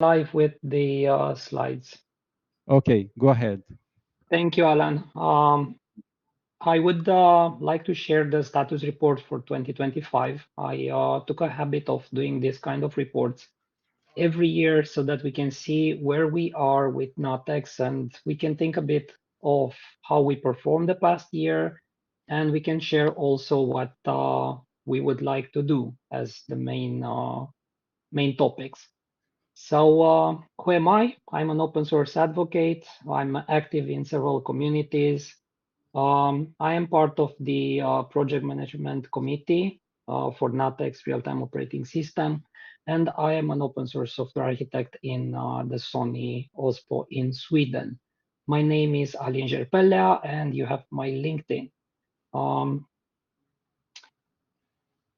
Live with the slides. Okay, go ahead. Thank you, Alan. I would like to share the status report for 2025. I took a habit of doing this kind of reports every year so that we can see where we are with NuttX and we can think a bit of how we performed the past year, and we can share also what we would like to do as the main topics. So, who am I? I'm an open source advocate. I'm active in several communities. I am part of the project management committee for NuttX real-time operating system, and I am an open source software architect in the Sony OSPO in Sweden. My name is Alin Gerpella, and you have my LinkedIn. Um,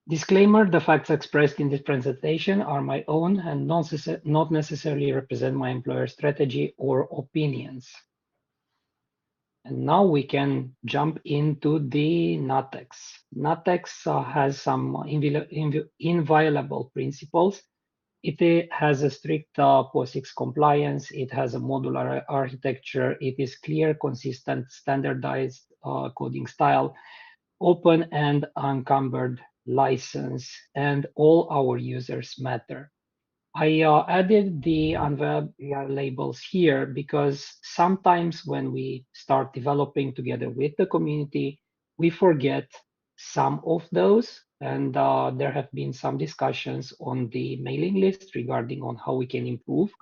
Disclaimer, the facts expressed in this presentation are my own and not necessarily represent my employer's strategy or opinions. And now we can jump into the NuttX. NuttX has some inviolable principles. It has a strict POSIX compliance. It has a modular architecture. It is clear, consistent, standardized coding style, open and unencumbered license, and all our users matter. I added the unveiled labels here because sometimes when we start developing together with the community, we forget some of those. And there have been some discussions on the mailing list regarding on how we can improve.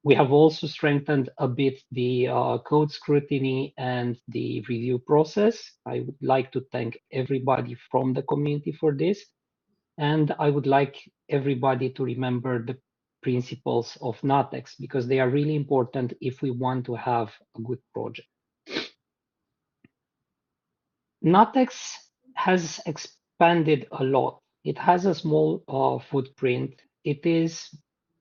We have also strengthened a bit the code scrutiny and the review process. I would like to thank everybody from the community for this. And I would like everybody to remember the principles of NuttX because they are really important if we want to have a good project. NuttX has expanded a lot. It has a small footprint. It is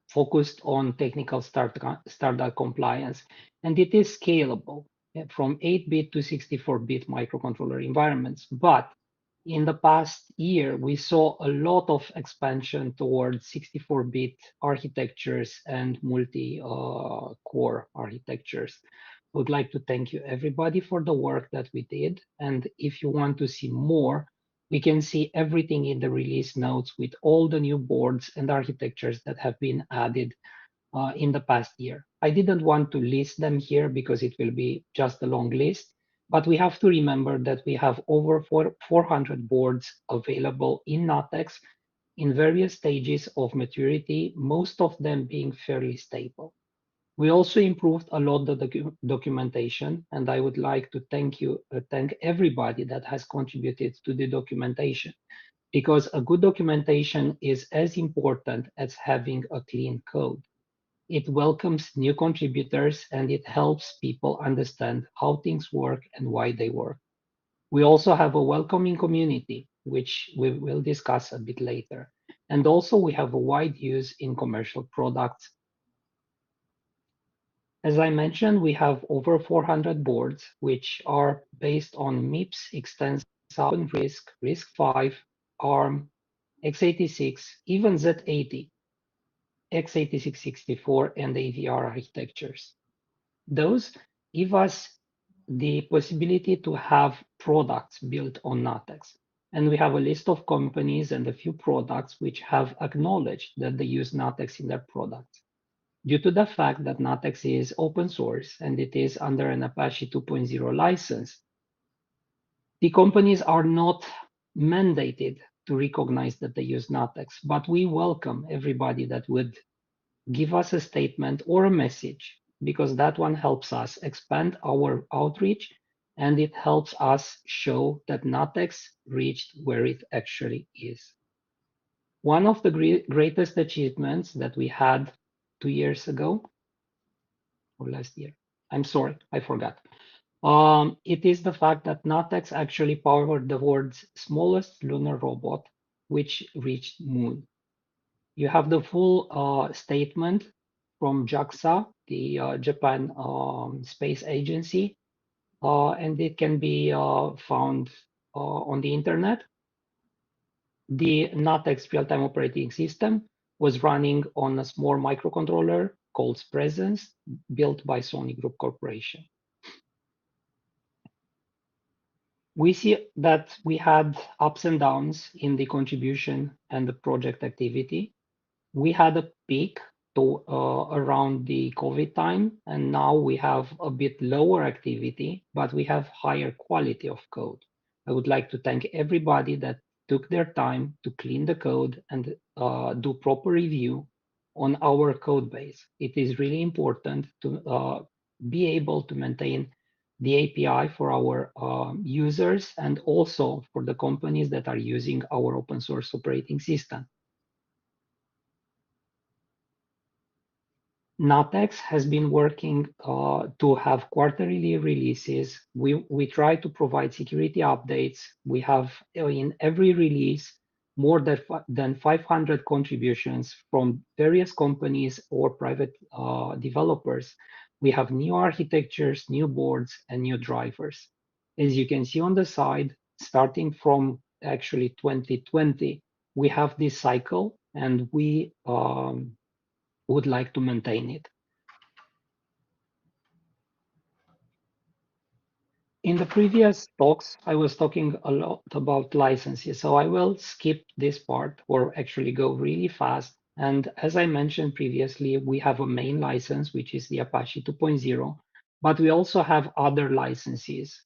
focused on technical standard compliance, and it is scalable from 8-bit to 64-bit microcontroller environments. But in the past year, we saw a lot of expansion towards 64-bit architectures and multi-core architectures. I would like to thank you everybody for the work that we did. And if you want to see more, we can see everything in the release notes with all the new boards and architectures that have been added in the past year. I didn't want to list them here because it will be just a long list, but we have to remember that we have over 400 boards available in NuttX in various stages of maturity, most of them being fairly stable. We also improved a lot of the documentation, and I would like to thank everybody that has contributed to the documentation, because a good documentation is as important as having a clean code. It welcomes new contributors and it helps people understand how things work and why they work. We also have a welcoming community, which we will discuss a bit later. And also we have a wide use in commercial products. As I mentioned, we have over 400 boards, which are based on MIPS, Extensa, OpenRISC, RISC-V, ARM, x86, even Z80, x86-64, and AVR architectures. Those give us the possibility to have products built on NuttX. And we have a list of companies and a few products which have acknowledged that they use NuttX in their products. Due to the fact that NuttX is open source and it is under an Apache 2.0 license, the companies are not mandated to recognize that they use NuttX, but we welcome everybody that would give us a statement or a message, because that one helps us expand our outreach and it helps us show that NuttX reached where it actually is. One of the greatest achievements that we had 2 years ago or last year, I'm sorry, I forgot. It is the fact that NuttX actually powered the world's smallest lunar robot, which reached Moon. You have the full statement from JAXA, the Japan Space Agency, and it can be found on the internet. The NuttX real-time operating system was running on a small microcontroller called Presence, built by Sony Group Corporation. We see that we had ups and downs in the contribution and the project activity. We had a peak around the COVID time, and now we have a bit lower activity, but we have higher quality of code. I would like to thank everybody that took their time to clean the code and do proper review on our code base. It is really important to be able to maintain the API for our users and also for the companies that are using our open source operating system. NuttX has been working to have quarterly releases. We try to provide security updates. We have in every release more than 500 contributions from various companies or private developers. We have new architectures, new boards, and new drivers. As you can see on the side, starting from actually 2020, we have this cycle and we would like to maintain it. In the previous talks, I was talking a lot about licenses, so I will skip this part or actually go really fast. And as I mentioned previously, we have a main license, which is the Apache 2.0, but we also have other licenses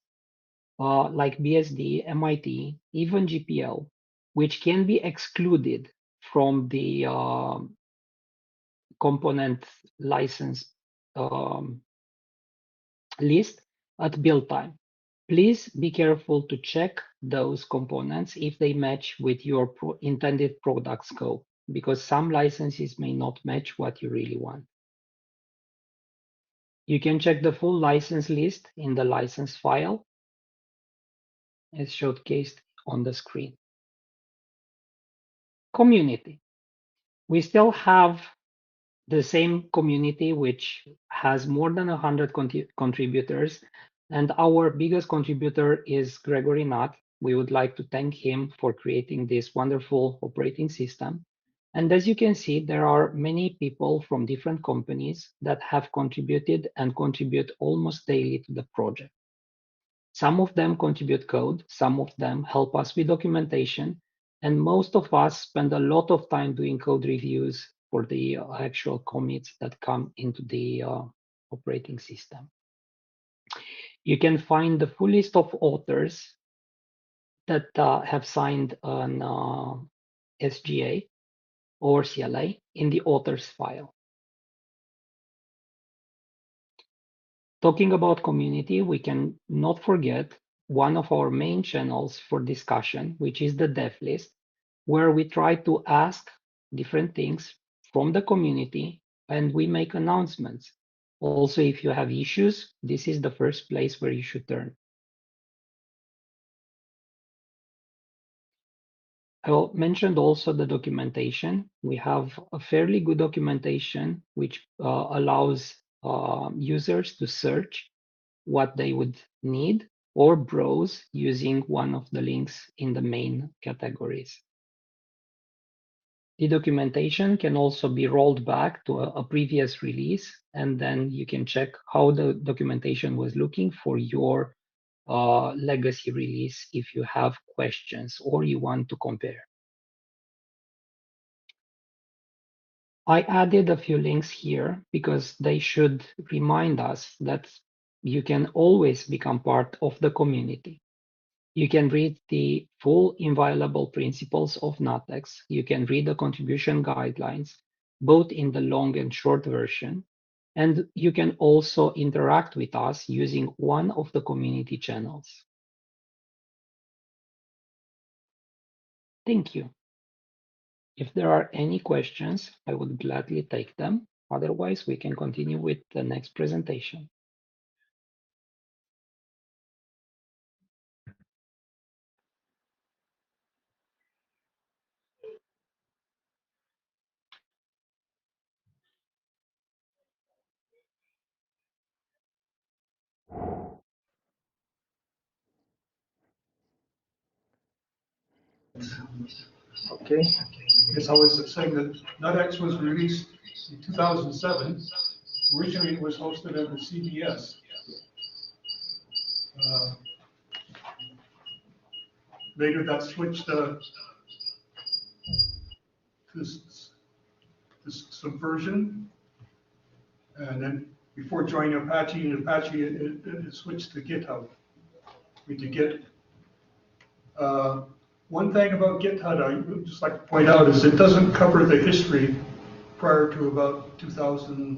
like BSD, MIT, even GPL, which can be excluded from the component license um, list at build time. Please be careful to check those components if they match with your intended product scope, because some licenses may not match what you really want. You can check the full license list in the license file as showcased on the screen. Community. We still have the same community, which has more than 100 contributors, and our biggest contributor is Gregory Nutt. We would like to thank him for creating this wonderful operating system. And as you can see, there are many people from different companies that have contributed and contribute almost daily to the project. Some of them contribute code, some of them help us with documentation, and most of us spend a lot of time doing code reviews for the actual commits that come into the operating system. You can find the full list of authors that have signed an SGA or CLA in the authors file. Talking about community, we can not forget one of our main channels for discussion, which is the dev list, where we try to ask different things from the community and we make announcements. Also, if you have issues, this is the first place where you should turn. I mentioned also the documentation. We have a fairly good documentation, which allows users to search what they would need or browse using one of the links in the main categories. The documentation can also be rolled back to a previous release, and then you can check how the documentation was looking for your legacy release if you have questions or you want to compare. I added a few links here because they should remind us that you can always become part of the community. You can read the full inviolable principles of NuttX. You can read the contribution guidelines, both in the long and short version. And you can also interact with us using one of the community channels. Thank you. If there are any questions, I would gladly take them. Otherwise, we can continue with the next presentation. Okay. As I was saying, that NuttX was released in 2007. Originally, it was hosted under CBS. Uh, Later, that switched to Subversion. And then before joining Apache, it switched to GitHub. To Git. One thing about GitHub I would just like to point out is it doesn't cover the history prior to about 2000.